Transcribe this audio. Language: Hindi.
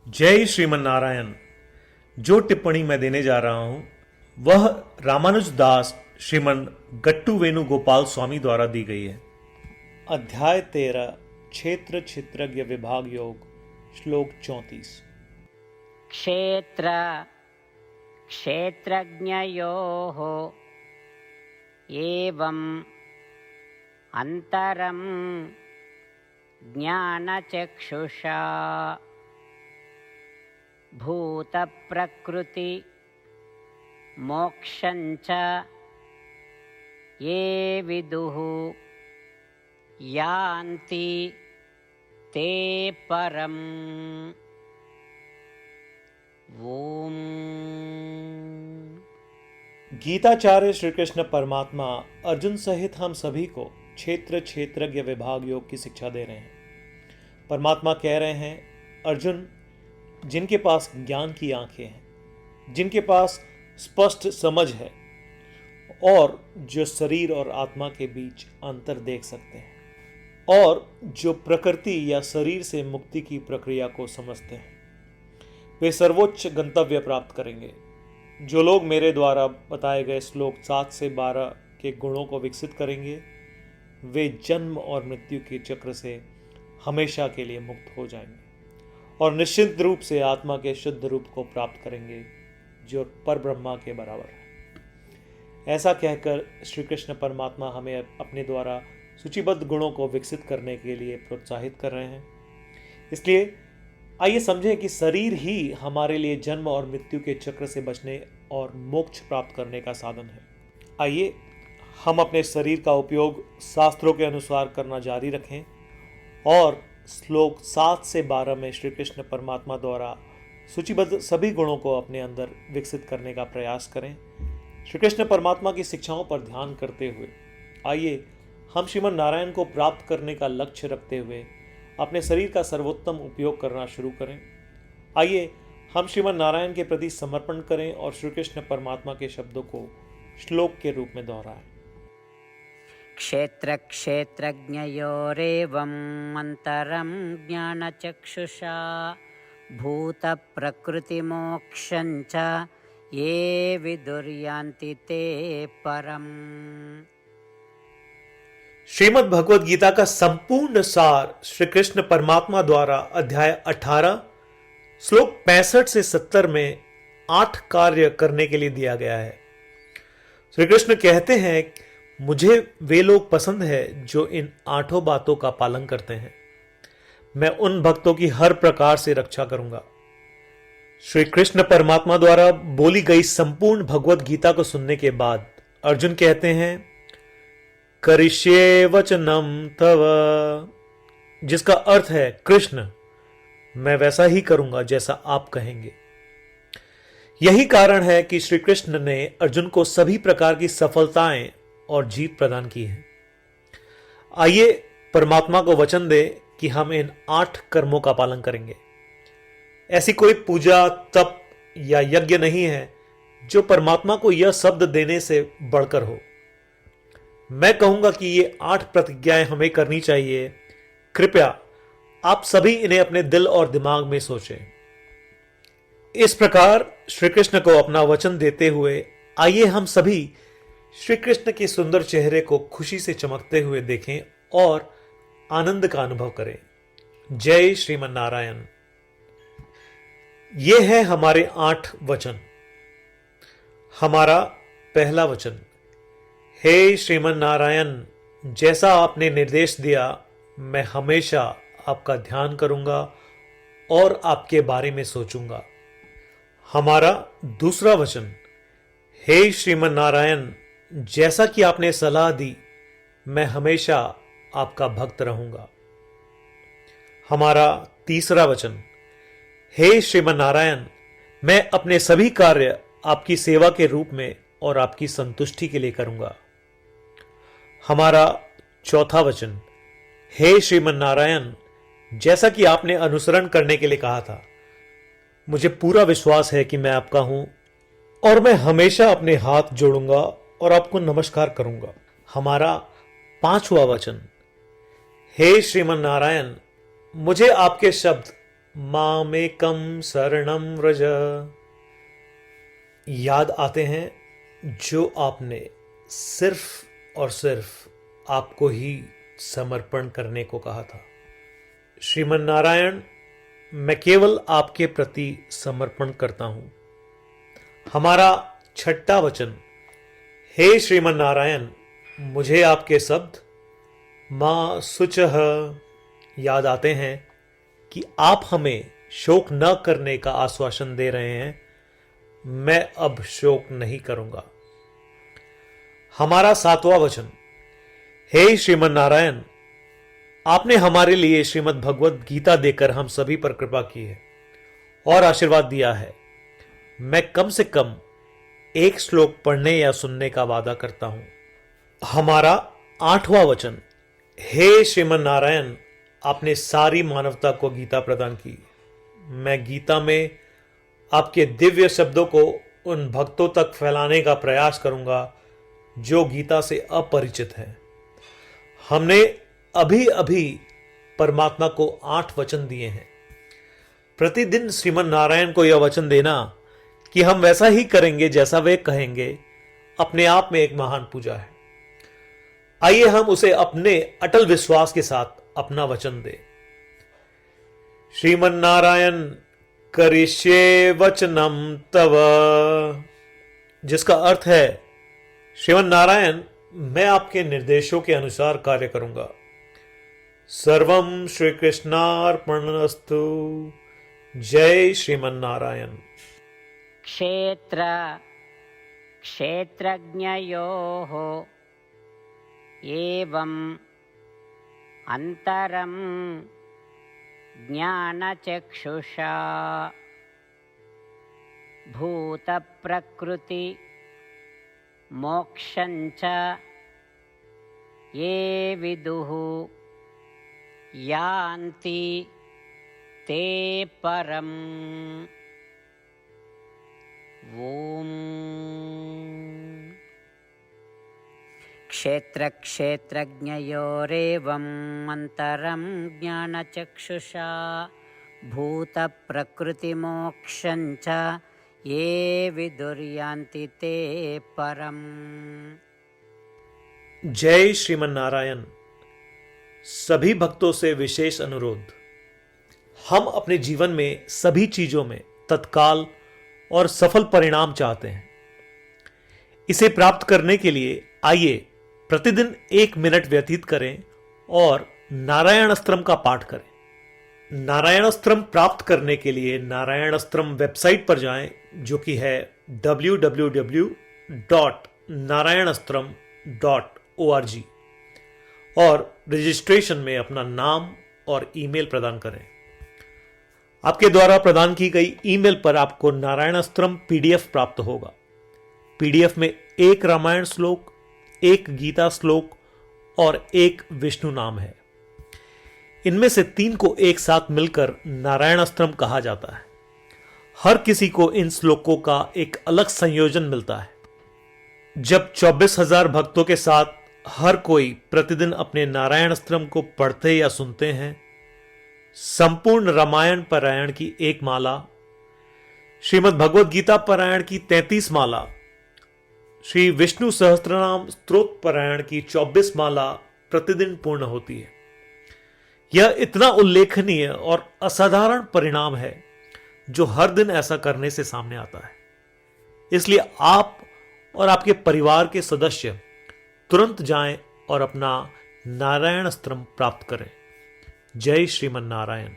जय श्रीमन नारायण। जो टिप्पणी मैं देने जा रहा हूं वह रामानुज दास श्रीमन गट्टू वेणुगोपाल स्वामी द्वारा दी गई है। अध्याय 13 क्षेत्र क्षेत्रज्ञ विभाग योग श्लोक 34। क्षेत्र क्षेत्रज्ञयोः एवं अंतरं ज्ञानचक्षुषा भूतप्रकृति मोक्षञ्च ये विदुः यान्ति ते परम्। ओम। गीताचार्य श्री कृष्ण परमात्मा अर्जुन सहित हम सभी को क्षेत्र क्षेत्रज्ञ विभाग योग की शिक्षा दे रहे हैं। परमात्मा कह रहे हैं, अर्जुन, जिनके पास ज्ञान की आंखें हैं, जिनके पास स्पष्ट समझ है और जो शरीर और आत्मा के बीच अंतर देख सकते हैं और जो प्रकृति या शरीर से मुक्ति की प्रक्रिया को समझते हैं, वे सर्वोच्च गंतव्य प्राप्त करेंगे। जो लोग मेरे द्वारा बताए गए श्लोक 7 से 12 के गुणों को विकसित करेंगे, वे जन्म और मृत्यु के चक्र से हमेशा के लिए मुक्त हो जाएंगे और निश्चित रूप से आत्मा के शुद्ध रूप को प्राप्त करेंगे जो परब्रह्मा के बराबर है। ऐसा कहकर श्री कृष्ण परमात्मा हमें अपने द्वारा सूचीबद्ध गुणों को विकसित करने के लिए प्रोत्साहित कर रहे हैं। इसलिए आइए समझें कि शरीर ही हमारे लिए जन्म और मृत्यु के चक्र से बचने और मोक्ष प्राप्त करने का साधन है। आइए हम अपने शरीर का उपयोग शास्त्रों के अनुसार करना जारी रखें और श्लोक 7 से 12 में श्री कृष्ण परमात्मा द्वारा सूचीबद्ध सभी गुणों को अपने अंदर विकसित करने का प्रयास करें। श्री कृष्ण परमात्मा की शिक्षाओं पर ध्यान करते हुए आइए हम श्रीमन नारायण को प्राप्त करने का लक्ष्य रखते हुए अपने शरीर का सर्वोत्तम उपयोग करना शुरू करें। आइए हम श्रीमन नारायण के प्रति समर्पण करें और श्री कृष्ण परमात्मा के शब्दों को श्लोक के रूप में दोहराएं। क्षेत्र क्षेत्रज्ञयोरेवं अंतरं ज्ञानचक्षुषा भूत प्रकृति मोक्षञ्च ये विदुर्यान्ति ते परम्। श्रीमद् भगवद गीता का संपूर्ण सार श्री कृष्ण परमात्मा द्वारा अध्याय 18 श्लोक 65 से 70 में 8 कार्य करने के लिए दिया गया है। श्री कृष्ण कहते हैं, मुझे वे लोग पसंद है जो इन 8 बातों का पालन करते हैं। मैं उन भक्तों की हर प्रकार से रक्षा करूंगा। श्री कृष्ण परमात्मा द्वारा बोली गई संपूर्ण भगवद गीता को सुनने के बाद अर्जुन कहते हैं, करिष्ये वचनम तव, जिसका अर्थ है, कृष्ण, मैं वैसा ही करूंगा जैसा आप कहेंगे। यही कारण है कि श्री कृष्ण ने अर्जुन को सभी प्रकार की सफलताएं और जीत प्रदान की है। आइए परमात्मा को वचन दे कि हम इन 8 कर्मों का पालन करेंगे। ऐसी कोई पूजा, तप या यज्ञ नहीं है जो परमात्मा को यह शब्द देने से बढ़कर हो। मैं कहूंगा कि ये 8 प्रतिज्ञाएं हमें करनी चाहिए। कृपया आप सभी इन्हें अपने दिल और दिमाग में सोचें। इस प्रकार श्री कृष्ण को अपना वचन देते हुए आइए हम सभी श्री कृष्ण के सुंदर चेहरे को खुशी से चमकते हुए देखें और आनंद का अनुभव करें। जय श्रीमन नारायण। ये है हमारे 8 वचन। हमारा पहला वचन, हे श्रीमन नारायण, जैसा आपने निर्देश दिया मैं हमेशा आपका ध्यान करूंगा और आपके बारे में सोचूंगा। हमारा दूसरा वचन, हे श्रीमन नारायण, जैसा कि आपने सलाह दी मैं हमेशा आपका भक्त रहूंगा। हमारा तीसरा वचन, हे श्रीमन नारायण, मैं अपने सभी कार्य आपकी सेवा के रूप में और आपकी संतुष्टि के लिए करूंगा। हमारा चौथा वचन, हे श्रीमन नारायण, जैसा कि आपने अनुसरण करने के लिए कहा था, मुझे पूरा विश्वास है कि मैं आपका हूं और मैं हमेशा अपने हाथ जोड़ूंगा और आपको नमस्कार करूंगा। हमारा पांचवा वचन, हे श्रीमन नारायण, मुझे आपके शब्द मामेकं शरणं व्रज। याद आते हैं जो आपने सिर्फ और सिर्फ आपको ही समर्पण करने को कहा था। श्रीमन नारायण, मैं केवल आपके प्रति समर्पण करता हूं। हमारा छठा वचन, हे श्रीमन नारायण, मुझे आपके शब्द मां शुचः याद आते हैं कि आप हमें शोक न करने का आश्वासन दे रहे हैं। मैं अब शोक नहीं करूंगा। हमारा सातवां वचन, हे श्रीमन नारायण, आपने हमारे लिए श्रीमद् भगवद गीता देकर हम सभी पर कृपा की है और आशीर्वाद दिया है। मैं कम से कम एक श्लोक पढ़ने या सुनने का वादा करता हूं। हमारा आठवां वचन, हे श्रीमन नारायण, आपने सारी मानवता को गीता प्रदान की। मैं गीता में आपके दिव्य शब्दों को उन भक्तों तक फैलाने का प्रयास करूंगा जो गीता से अपरिचित हैं। हमने अभी अभी परमात्मा को 8 वचन दिए हैं। प्रतिदिन श्रीमन नारायण को यह वचन देना कि हम वैसा ही करेंगे जैसा वे कहेंगे, अपने आप में एक महान पूजा है। आइए हम उसे अपने अटल विश्वास के साथ अपना वचन दें। श्रीमन नारायण करिष्ये वचनम तव, जिसका अर्थ है, श्रीमन नारायण, मैं आपके निर्देशों के अनुसार कार्य करूंगा। सर्वम श्री कृष्णार्पणमस्तु। जय श्रीमन नारायण। क्षेत्रज्ञयोः एवं अंतरं ज्ञानचक्षुषा भूतप्रकृति मोक्षञ्च ये विदुः यान्ति ते परम्। ॐ क्षेत्रक्षेत्रज्ञयोरेवम् अन्तरं ज्ञानचक्षुषा भूतप्रकृतिमोक्षञ्च ये विदुर्यान्ति ते परम्। जय श्रीमन नारायण। सभी भक्तों से विशेष अनुरोध, हम अपने जीवन में सभी चीजों में तत्काल और सफल परिणाम चाहते हैं। इसे प्राप्त करने के लिए आइए प्रतिदिन 1 मिनट व्यतीत करें और नारायण अस्त्रम का पाठ करें। नारायण अस्त्रम प्राप्त करने के लिए नारायण अस्त्रम वेबसाइट पर जाएं, जो कि है www.narayanastram.org, और रजिस्ट्रेशन में अपना नाम और ईमेल प्रदान करें। आपके द्वारा प्रदान की गई ईमेल पर आपको नारायण अस्त्रम पीडीएफ प्राप्त होगा। पीडीएफ में 1 रामायण श्लोक, 1 गीता श्लोक और 1 विष्णु नाम है। इनमें से 3 को एक साथ मिलकर नारायण अस्त्रम कहा जाता है। हर किसी को इन श्लोकों का एक अलग संयोजन मिलता है। जब 24,000 भक्तों के साथ हर कोई प्रतिदिन अपने नारायण अस्त्रम को पढ़ते या सुनते हैं, संपूर्ण रामायण पारायण की 1 माला, श्रीमद् भगवद गीता पारायण की 33 माला, श्री विष्णु सहस्त्रनाम स्तोत्र पारायण की 24 माला प्रतिदिन पूर्ण होती है। यह इतना उल्लेखनीय और असाधारण परिणाम है जो हर दिन ऐसा करने से सामने आता है। इसलिए आप और आपके परिवार के सदस्य तुरंत जाएं और अपना नारायण अस्त्रम प्राप्त करें। जय श्रीमन नारायण।